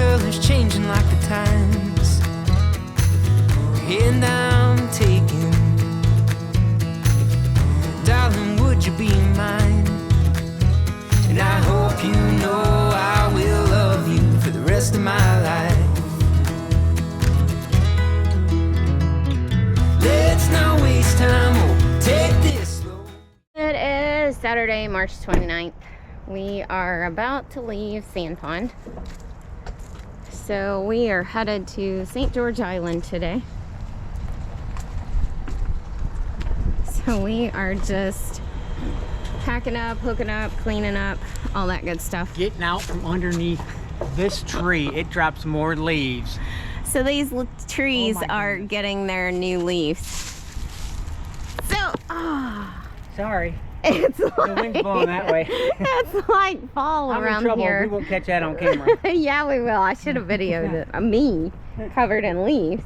colors changing like the times. And I'm taking, darling, would you be mine? And I hope you know I will love you for the rest of my life. Let's not waste time, oh, take this slow. It is Saturday, March 29th. We are about to leave Sand Pond. So we are headed to St. George Island today. So we are just packing up, hooking up, cleaning up, all that good stuff. Getting out from underneath this tree, it drops more leaves. So these trees are getting their new leaves. So, Sorry. It's The wind's blowing that way. It's like fall I'm around in trouble. here. We won't catch that on camera. Yeah, we will. I should have videoed it. Me covered in leaves.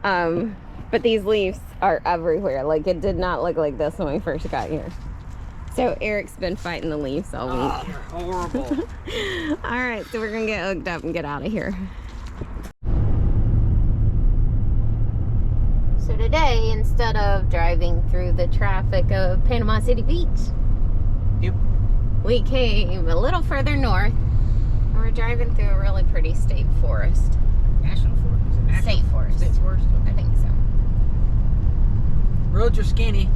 But these leaves are everywhere. Like, it did not look like this when we first got here. So Eric's been fighting the leaves all week. Oh, they're horrible. All right, so we're gonna get hooked up and get out of here. So today, instead of driving through the traffic of Panama City Beach, Yep. we came a little further north, and we're driving through a really pretty state forest. National forest. Is it national? State forest. State forest. I think so. Roads are skinny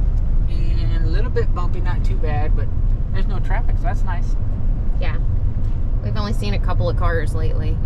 and a little bit bumpy, not too bad, but there's no traffic, so that's nice. Yeah. We've only seen a couple of cars lately.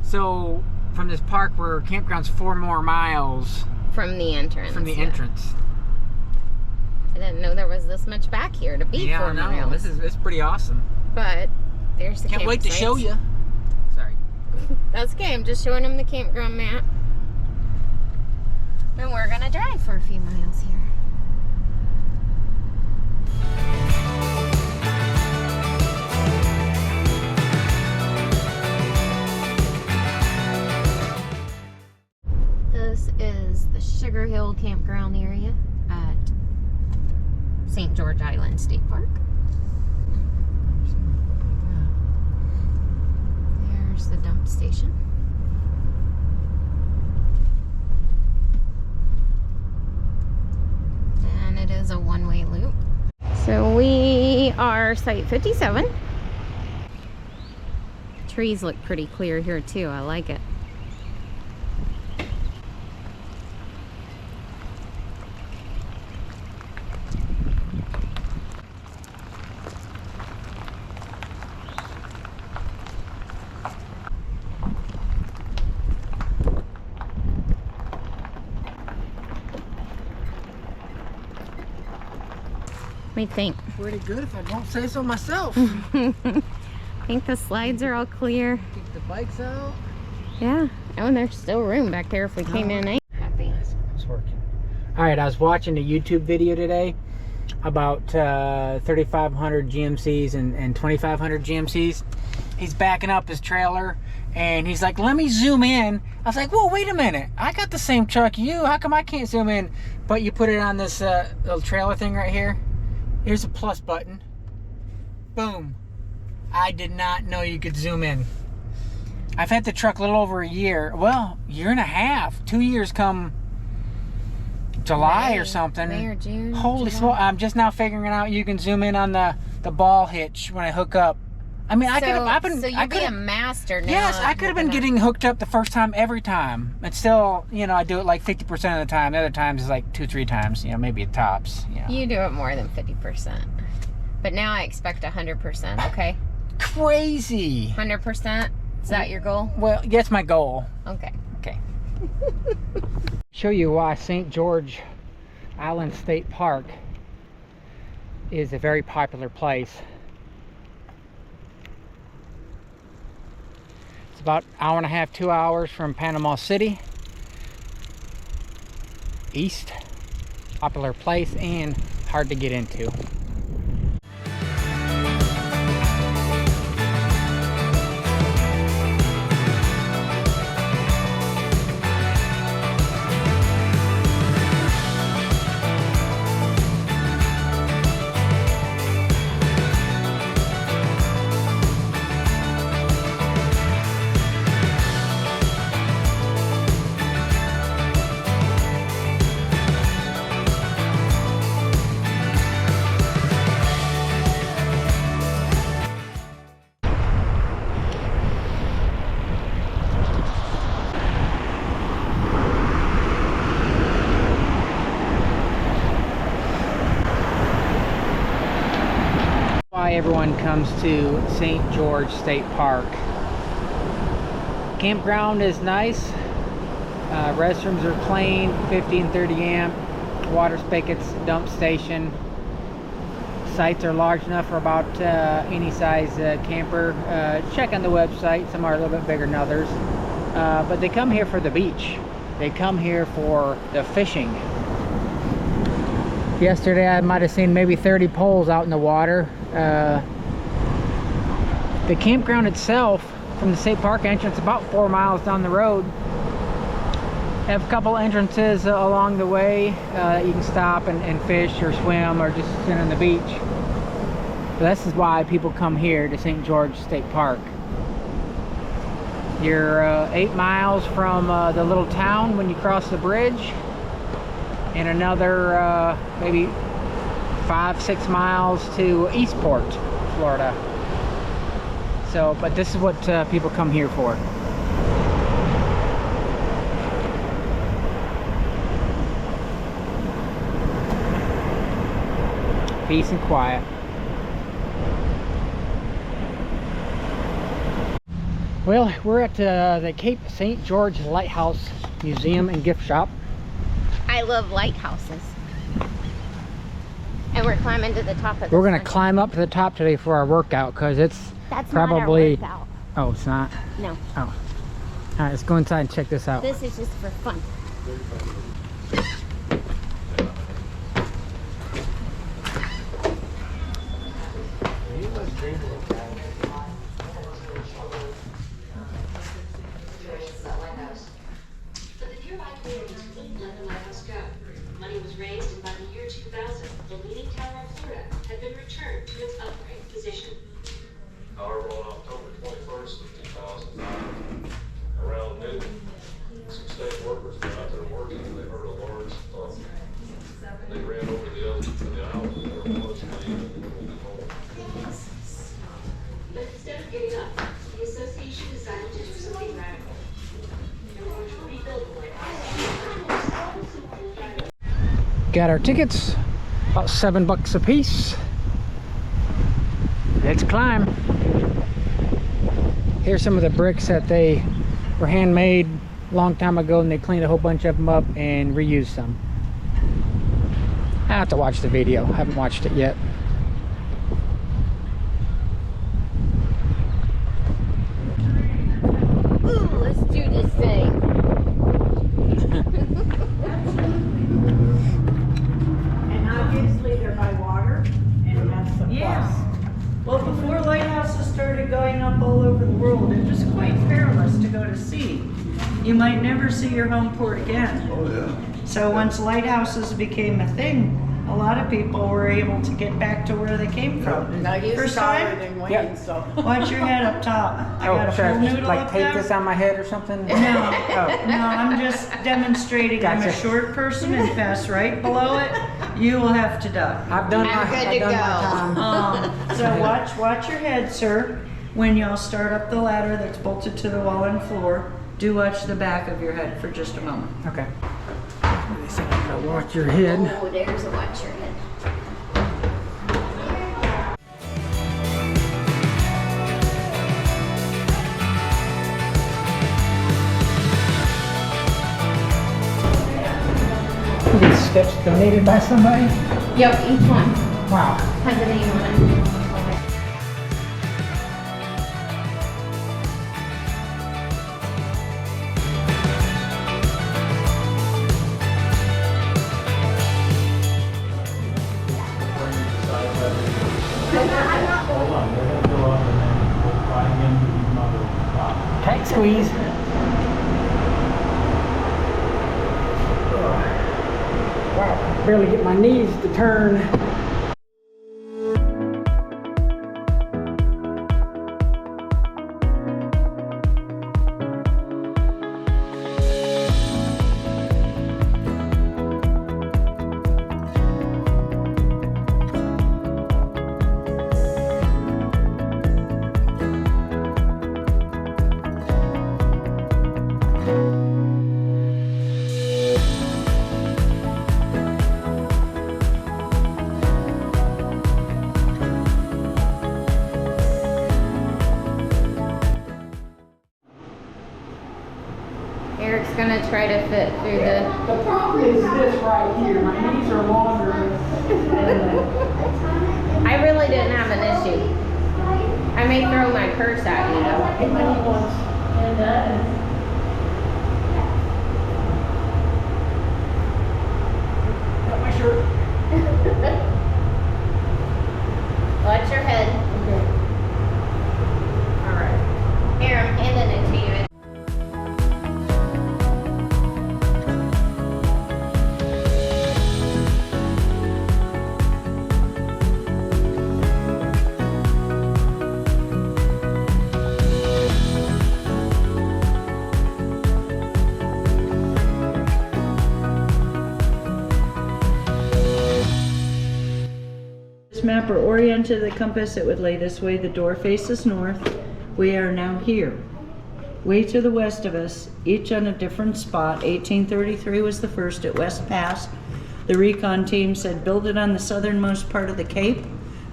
So from this park, where campground's 4 more miles From the entrance. from the yeah. entrance. I didn't know there was this much back here to be 4 miles. This is pretty awesome. But there's the Can't wait to show you. Sorry. That's okay. I'm just showing him the campground map. And we're gonna drive for a few miles here. This is the Sugar Hill Campground area at St. George Island State Park. There's the dump station. And it is a one-way loop. So we are site 57. Trees look pretty clear here too. I like it. What do you think? Pretty good if I don't say so myself. I think the slides are all clear. Take the bikes out. Yeah. Oh, and there's still room back there if we came in. Happy. It's working. All right, I was watching a YouTube video today about 3,500 GMCs and 2,500 GMCs. He's backing up his trailer And he's like, let me zoom in. I was like, whoa, wait a minute. I got the same truck you. How come I can't zoom in? But you put it on this little trailer thing right here. Here's a plus button. Boom. I did not know you could zoom in. I've had the truck a little over a year. Well, year and a half. 2 years come July or something. May or June. Holy smoke. I'm just now figuring out you can zoom in on the ball hitch when I hook up. I mean, I could have. So you'd be a master now. Yes, I could have been getting hooked up the first time every time. It's still, you know, I do it like 50% of the time. The other times is like 2-3 times, you know, maybe at tops. You know. You do it more than 50%. But now I expect 100%, okay? Crazy. 100%? Is that your goal? Well, that's my goal. Okay. Okay. Show you why St. George Island State Park is a very popular place. It's about an hour and a half, 2 hours from Panama City. East. Popular place and hard to get into. Why everyone comes to St. George State Park. Campground is nice. Restrooms are clean, 50 and 30 amp. Water spigots, dump station. Sites are large enough for about any size camper. Check on the website. Some are a little bit bigger than others. But they come here for the beach. They come here for the fishing. Yesterday I might have seen maybe 30 poles out in the water. The campground itself from the state park entrance about 4 miles down the road have a couple entrances along the way. You can stop and fish or swim or just sit on the beach. But this is why people come here to St. George State Park. You're 8 miles from the little town when you cross the bridge, and another maybe 5-6 miles to Eastport, Florida. So, but this is what people come here for. Peace and quiet. Well, we're at the Cape St. George Lighthouse Museum and Gift Shop. I love lighthouses. And we're climbing to the top of We're going to climb up to the top today for our workout because it's probably... not our workout. Oh, it's not? No. Oh. All right, let's go inside and check this out. This is just for fun. However, on October 21st of 2009, around noon, some state workers were out there working and they heard a large thump. They ran over the other to the island where it was home. But instead of giving up, the association decided to do something radical. They were going to rebuild the lighthouse. Got our tickets, about $7 a piece. Let's climb. Here's some of the bricks that they were handmade a long time ago, and they cleaned a whole bunch of them up and reused some. I have to watch the video. I haven't watched it yet. Ooh, let's do this thing. And obviously they're by water, and that's the plus. Well, before lighthouses started going up all over the world, it was quite perilous you might never see your home port again. Oh, yeah. So once lighthouses became a thing, a lot of people were able to get back to where they came from. Now you First taller time? than Wayne, Yep. so. Watch your head up top. I got a should I full noodle like up tape there. this on my head or something? No, no, I'm just demonstrating I'm a Gotcha. short person and pass right below it. You will have to duck. I've done I'm my, good I've to done go. my time. So watch your head, sir. When y'all start up the ladder that's bolted to the wall and floor, do watch the back of your head for just a moment. Okay. They say you gotta watch your head. Oh, there's a watch your head. These steps donated by somebody? Yep, each one Wow. has a name on it. Tight squeeze. Wow, I barely get my knees to turn. Eric's gonna try to fit through the. The problem is this right here. My knees are longer. I really didn't have an issue. I may throw my purse at you though. Got my shirt. Watch your head. Alright. Here, I'm handing it to you. This map are oriented to the compass, it would lay this way. The door faces north. We are now here. Way to the west of us, each on a different spot. 1833 was the first at West Pass. The recon team said build it on the southernmost part of the Cape,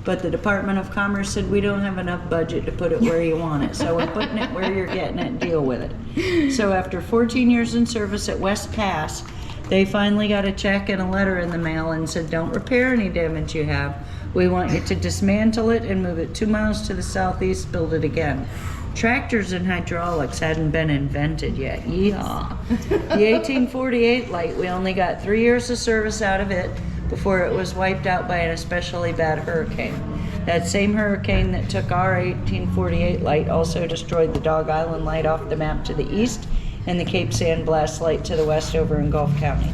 but the Department of Commerce said we don't have enough budget to put it where you want it, so we're putting it where you're getting it, deal with it. So after 14 years in service at West Pass, they finally got a check and a letter in the mail and said don't repair any damage you have. We want you to dismantle it and move it 2 miles to the southeast, build it again. Tractors and hydraulics hadn't been invented yet. Yeehaw. The 1848 light, we only got 3 years of service out of it before it was wiped out by an especially bad hurricane. That same hurricane that took our 1848 light also destroyed the Dog Island light off the map to the east and the Cape San Blas light to the west over in Gulf County.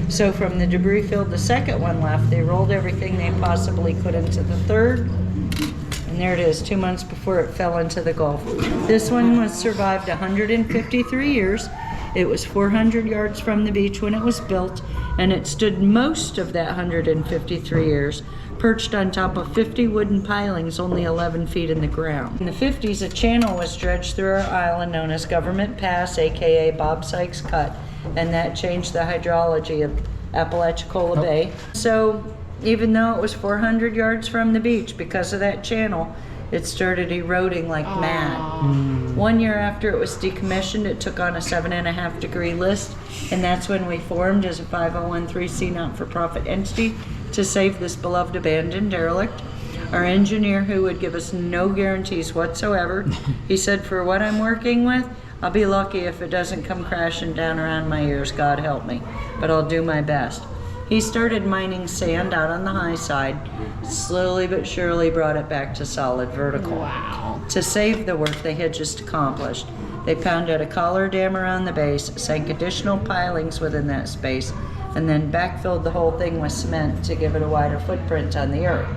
So from the debris field, the second one left, they rolled everything they possibly could into the third. And there it is, 2 months before it fell into the Gulf. This one was survived 153 years. It was 400 yards from the beach when it was built, and it stood most of that 153 years perched on top of 50 wooden pilings only 11 feet in the ground. In the 50s, a channel was dredged through our island known as Government Pass, aka Bob Sykes Cut, and that changed the hydrology of Apalachicola Bay. So even though it was 400 yards from the beach, because of that channel, it started eroding like mad. 1 year after it was decommissioned, it took on a 7.5 degree list, and that's when we formed as a 5013C not-for-profit entity to save this beloved abandoned derelict. Our engineer, who would give us no guarantees whatsoever, he said, for what I'm working with, I'll be lucky if it doesn't come crashing down around my ears, God help me, but I'll do my best. He started mining sand out on the high side, slowly but surely brought it back to solid vertical. Wow. To save the work they had just accomplished. They pounded a collar dam around the base, sank additional pilings within that space, and then backfilled the whole thing with cement to give it a wider footprint on the earth.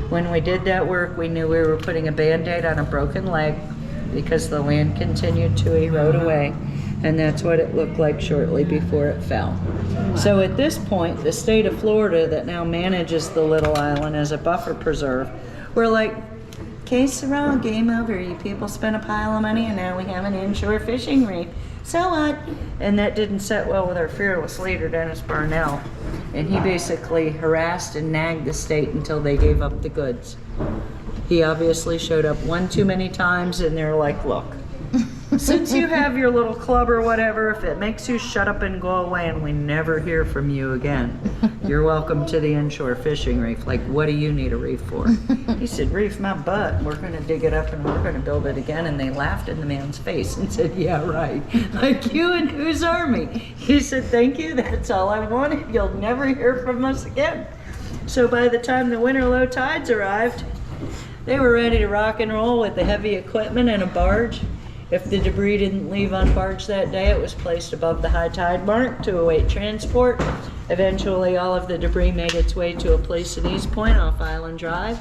When we did that work, we knew we were putting a Band-Aid on a broken leg because the land continued to erode away, and that's what it looked like shortly before it fell. So at this point, the state of Florida that now manages the little island as a buffer preserve, we're like, case Sarah, game over. You people spent a pile of money and now we have an inshore fishing reef. So what? And that didn't set well with our fearless leader, Dennis Barnell. And he basically harassed and nagged the state until they gave up the goods. He obviously showed up one too many times and they're like, look, since you have your little club or whatever, if it makes you shut up and go away and we never hear from you again, you're welcome to the inshore fishing reef. Like, what do you need a reef for? He said, reef my butt. We're going to dig it up and we're going to build it again. And they laughed in the man's face and said, yeah, right. Like, you and whose army? He said, thank you. That's all I wanted. You'll never hear from us again. So by the time the winter low tides arrived, they were ready to rock and roll with the heavy equipment and a barge. If the debris didn't leave on barge that day, it was placed above the high tide mark to await transport. Eventually, all of the debris made its way to a place in East Point off Island Drive.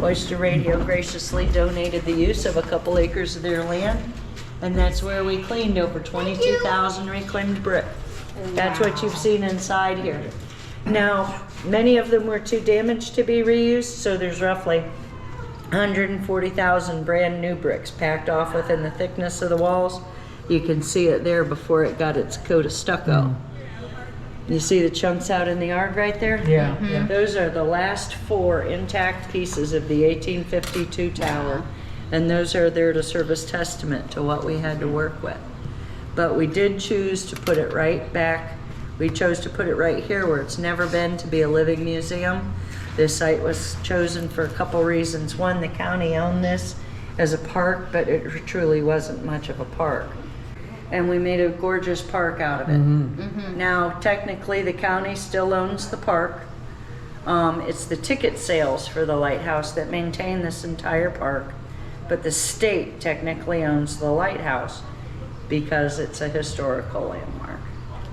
Oyster Radio graciously donated the use of a couple acres of their land, and that's where we cleaned over 22,000 reclaimed brick. That's what you've seen inside here. Now, many of them were too damaged to be reused, so there's roughly 140,000 brand new bricks packed off within the thickness of the walls. You can see it there before it got its coat of stucco. You see the chunks out in the yard right there? Yeah, yeah. Those are the last 4 intact pieces of the 1852 tower, and those are there to serve as testament to what we had to work with. But we did choose to put it right back. We chose to put it right here where it's never been, to be a living museum. This site was chosen for a couple reasons. One, the county owned this as a park, but it truly wasn't much of a park. And we made a gorgeous park out of it. Now, technically, the county still owns the park. It's the ticket sales for the Lighthouse that maintain this entire park, but the state technically owns the Lighthouse because it's a historical landmark.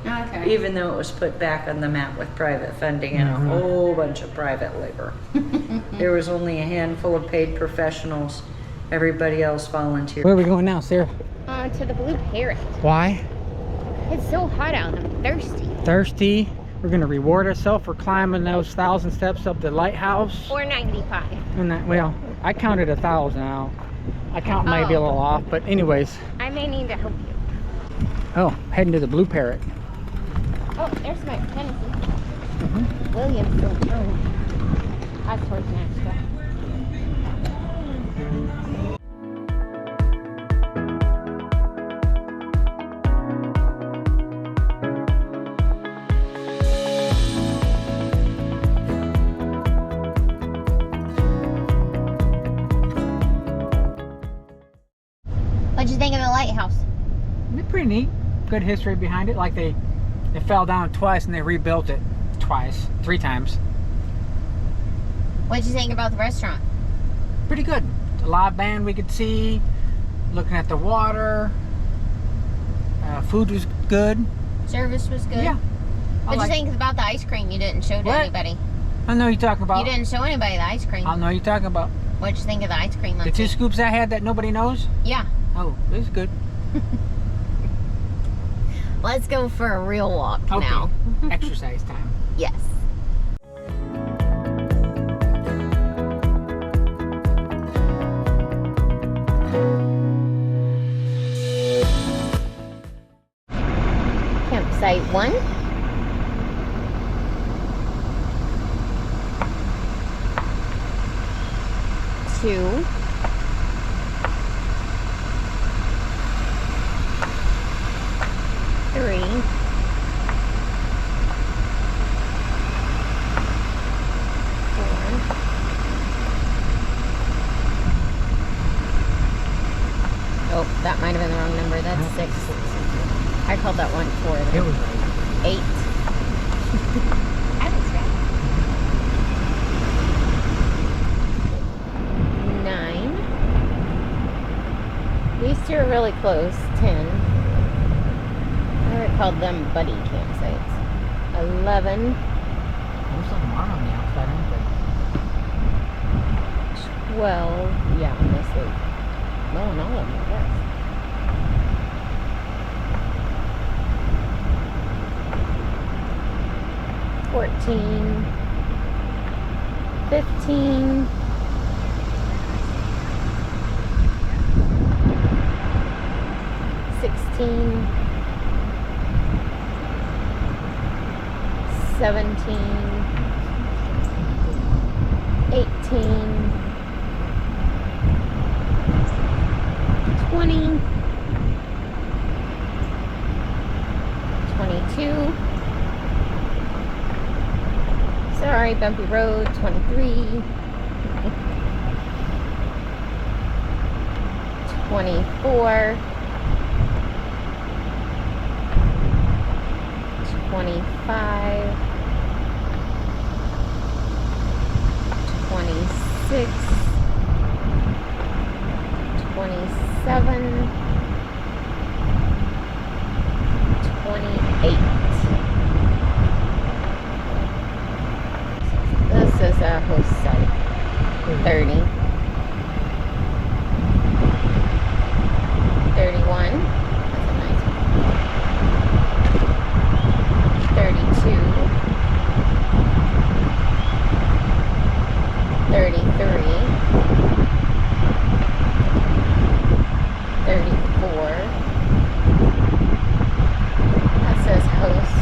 Okay. Even though it was put back on the map with private funding and a whole bunch of private labor. There was only a handful of paid professionals. Everybody else volunteered. Where are we going now, Sarah? To the Blue Parrot. Why? It's so hot out. I'm thirsty. Thirsty. We're gonna reward ourselves for climbing those 1,000 steps up the Lighthouse. 495. And that, well, I counted 1,000 out. I count might be a little off, but anyways. I may need to help you. Oh, heading to the Blue Parrot. Oh, there's my Tennessee. Williamsville. Oh, that's towards Nashville. What'd you think of the lighthouse? They're pretty neat. Good history behind it. Like they fell down twice and they rebuilt it twice, 3 times. What'd you think about the restaurant? Pretty good. A live band we could see, looking at the water. Food was good. Service was good? Yeah. What'd you think about the ice cream you didn't show to What? anybody? I know you're talking about. You didn't show anybody the ice cream. I know you're talking about. What'd you think of the ice cream? The 2 scoops I had that nobody knows? Yeah. Oh, it was good. Let's go for a real walk Okay. now. Exercise time. Yes. Campsite 1. Two. 3. 4. Oh, that might have been the wrong number. That's 6. I called that one 4. It was right. 8. I was right. 9. These two are really close. 10. I would call them buddy campsites. 11. There's some more on the outside, aren't there? 12. Yeah, mostly. No, and all of them, I guess. 14. 15. 16. 17. 18. 20. 22. Sorry, bumpy road. 23. 24. 25. 26. 27. 28. This is our host site. 30. 31. That's a nice one. 32. 33. 34. That says host,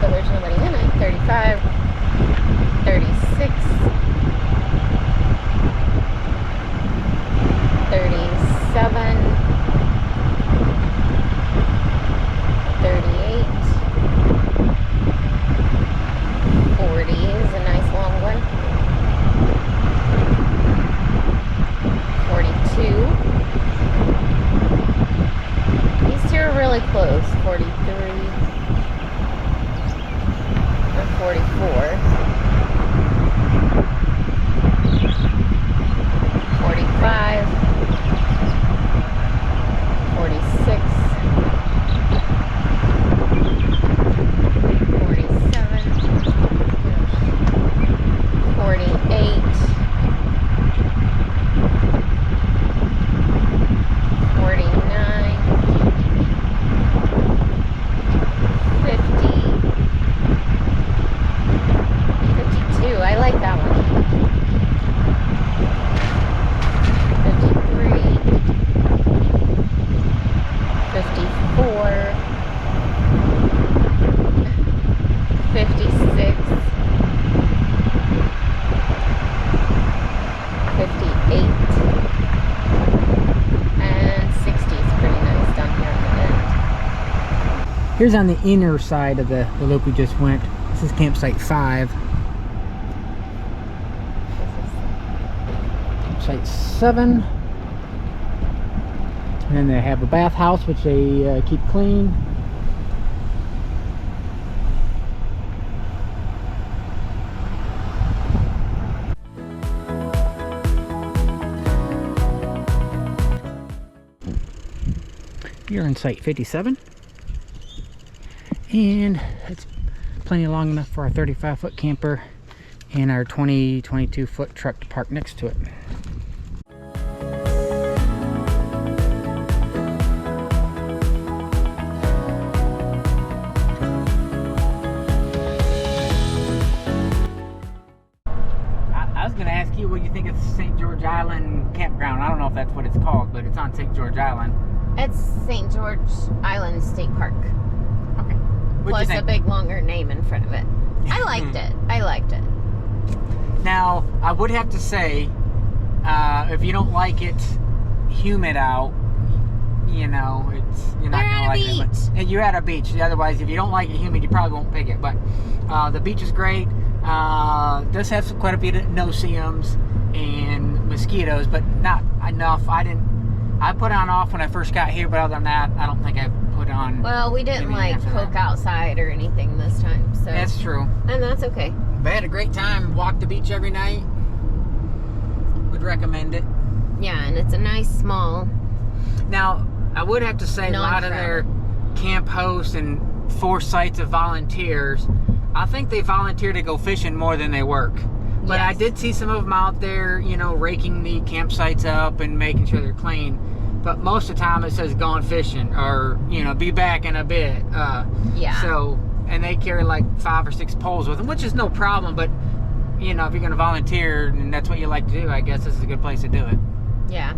but there's nobody in it. 35. 36. 37. 38. 40 is a nice long one. 42. These two are really close. 43 and 44. 45. 46. 47. 48. 49. 50. 52. I like that one. 53. 54. 56. 58. And 60 is pretty nice down here at the end. Here's on the inner side of the loop we just went. This is campsite 5. Campsite 7. And then they have a bathhouse, which they keep clean. You're in site 57. And it's plenty long enough for our 35-foot camper and our 22-foot truck to park next to it. I was going to ask you what you think of St. George Island Campground. I don't know if that's what it's called, but it's on St. George Island. It's St. George Island State Park. Okay. What'd Plus you a think? big longer name in front of it. I liked it. I liked it. Now, I would have to say, if you don't like it humid out, you know, you're not gonna like it. But you're at a beach. Otherwise, if you don't like it humid, you probably won't pick it. But the beach is great. Does have quite a bit of no-see-ums and mosquitoes, but not enough. I put on off when I first got here, but other than that, I don't think I put on. Well, we didn't like poke outside or anything this time, so That's true. and that's okay. But I had a great time. Walked the beach every night. Would recommend it. Yeah, and it's a nice small Now, I would have to say a lot of their camp hosts and foresights of volunteers, I think they volunteer to go fishing more than they work. But I did see some of them out there, you know, raking the campsites up and making sure they're clean. But most of the time it says gone fishing or, you know, be back in a bit. So, and they carry like 5 or 6 poles with them, which is no problem. But, you know, if you're going to volunteer and that's what you like to do, I guess this is a good place to do it. Yeah.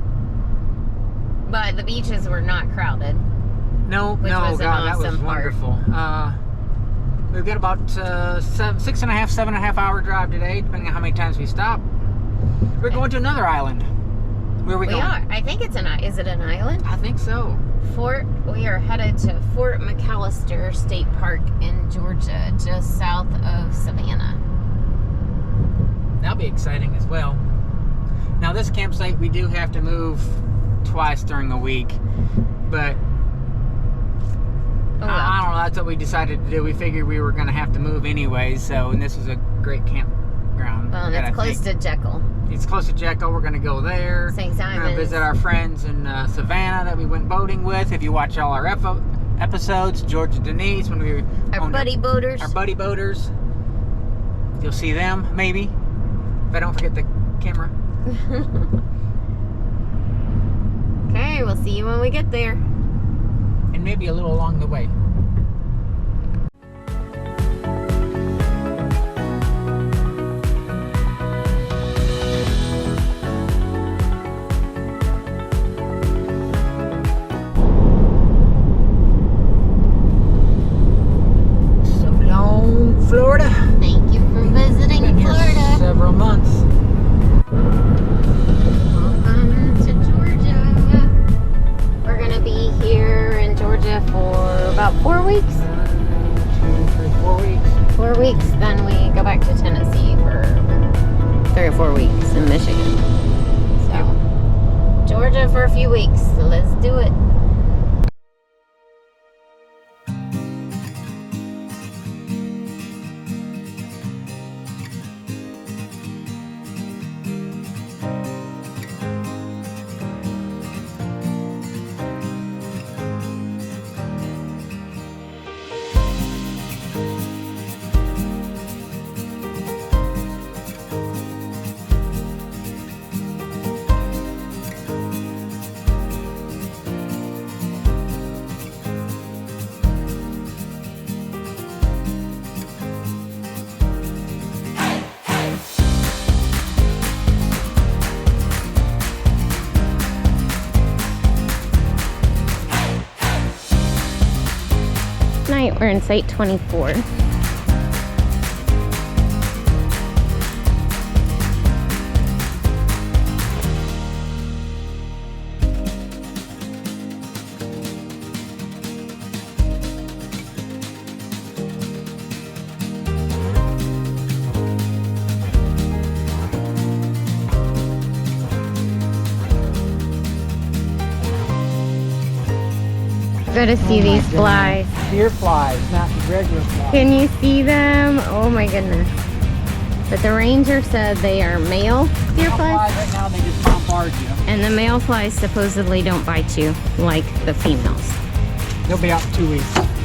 But the beaches were not crowded. No, was God, that was awesome wonderful. We've got about 6.5 hour drive today, depending on how many times we stop. We're going to another island. Where are we going? We are. I think it's is it an island? I think so. We are headed to Fort McAllister State Park in Georgia, just south of Savannah. That'll be exciting as well. Now this campsite, we do have to move twice during a week, but I don't know, that's what we decided to do. We figured we were going to have to move anyway, so, and this was a great campground. Well, and it's close to Jekyll. It's close to Jekyll. We're going to go there. St. Simons. We're going to visit our friends in Savannah that we went boating with. If you watch all our episodes, George and Denise, when we were Our buddy boaters. You'll see them, maybe, if I don't forget the camera. Okay, we'll see you when we get there. And maybe a little along the way. So long, Florida. Thank you for visiting Been here Florida. several months. Welcome to Georgia. We're gonna be here in Georgia for about 4 weeks. 2, 3, 4 weeks. 4 weeks, then we go back to Tennessee for 3 or 4 weeks in Michigan. So, Georgia for a few weeks. So let's do it. Tonight we're in Site 24. Gotta see these flies. Deer flies, not the regular flies. Can you see them? Oh my goodness. But the ranger said they are male deer flies. Right now they just bombard you. And the male flies supposedly don't bite you like the females. They'll be out in 2 weeks.